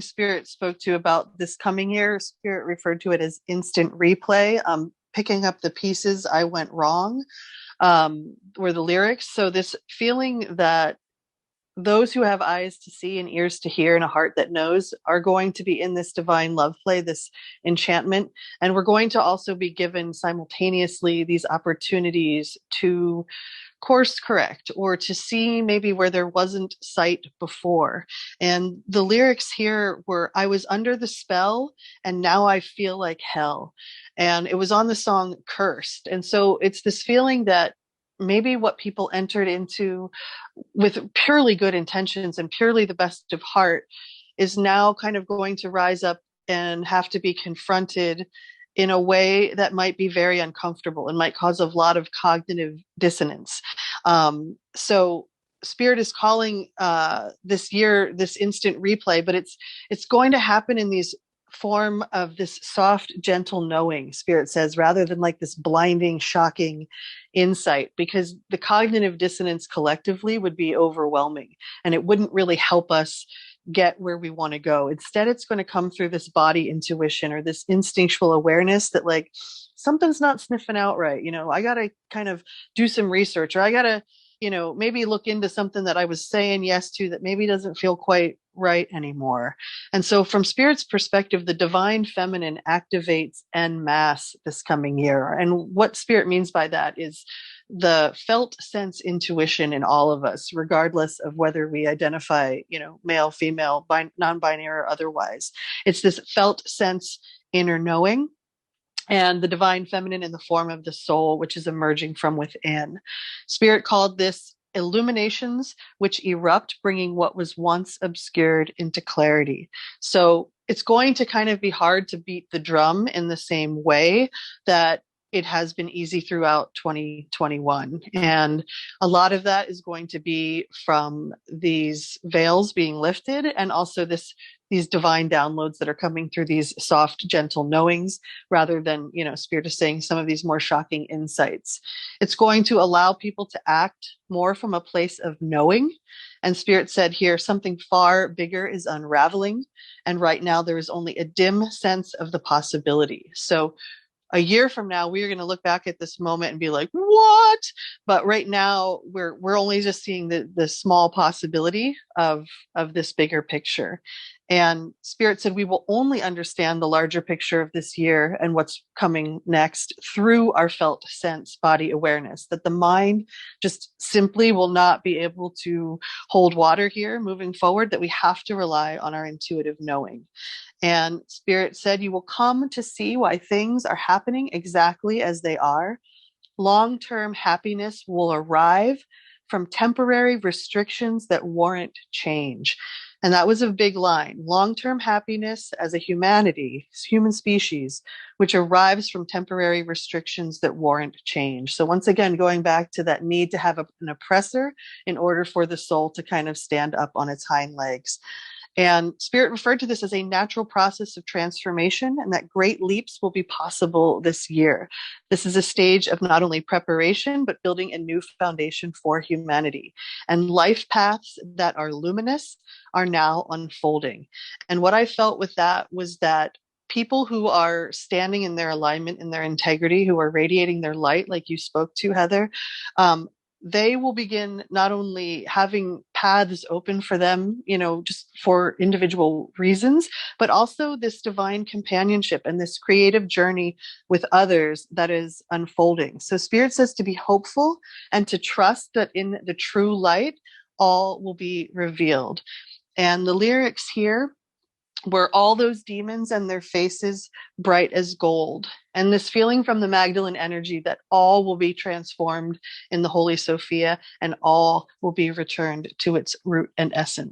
Spirit spoke to about this coming year. Spirit referred to it as instant replay. Picking up the pieces I went wrong were the lyrics. So this feeling that those who have eyes to see and ears to hear and a heart that knows are going to be in this divine love play, this enchantment. And we're going to also be given simultaneously these opportunities to course correct or to see maybe where there wasn't sight before. And the lyrics here were, I was under the spell and now I feel like hell. And it was on the song Cursed. And so it's this feeling that maybe what people entered into with purely good intentions and purely the best of heart is now kind of going to rise up and have to be confronted in a way that might be very uncomfortable and might cause a lot of cognitive dissonance. So Spirit is calling this year this instant replay, but it's going to happen in these form of this soft, gentle knowing, Spirit says, rather than like this blinding, shocking insight, because the cognitive dissonance collectively would be overwhelming and it wouldn't really help us get where we want to go. Instead, it's going to come through this body intuition or this instinctual awareness that like something's not sniffing out right. I got to kind of do some research, or I got to, maybe look into something that I was saying yes to that maybe doesn't feel quite right anymore. And so from Spirit's perspective, the divine feminine activates en masse this coming year. And what Spirit means by that is the felt sense intuition in all of us, regardless of whether we identify, male, female, non-binary or otherwise. It's this felt sense inner knowing and the divine feminine in the form of the soul, which is emerging from within. Spirit called this illuminations which erupt, bringing what was once obscured into clarity. So it's going to kind of be hard to beat the drum in the same way that it has been easy throughout 2021. And a lot of that is going to be from these veils being lifted and also these divine downloads that are coming through these soft, gentle knowings rather than, Spirit is saying some of these more shocking insights. It's going to allow people to act more from a place of knowing. And Spirit said here, something far bigger is unraveling. And right now there is only a dim sense of the possibility. So a year from now, we are going to look back at this moment and be like, what? But right now we're only just seeing the small possibility of this bigger picture. And Spirit said we will only understand the larger picture of this year and what's coming next through our felt sense body awareness, that the mind just simply will not be able to hold water here moving forward, that we have to rely on our intuitive knowing. And Spirit said, you will come to see why things are happening exactly as they are. Long-term happiness will arrive from temporary restrictions that warrant change. And that was a big line. Long-term happiness as a humanity, human species, which arrives from temporary restrictions that warrant change. So once again, going back to that need to have an oppressor in order for the soul to kind of stand up on its hind legs. And Spirit referred to this as a natural process of transformation, and that great leaps will be possible this year. This is a stage of not only preparation, but building a new foundation for humanity. And life paths that are luminous are now unfolding. And what I felt with that was that people who are standing in their alignment, in their integrity, who are radiating their light, like you spoke to, Heather, they will begin not only having paths open for them, just for individual reasons, but also this divine companionship and this creative journey with others that is unfolding. So Spirit says to be hopeful and to trust that in the true light, all will be revealed. And the lyrics here were all those demons and their faces bright as gold. And this feeling from the Magdalene energy that all will be transformed in the Holy Sophia and all will be returned to its root and essence.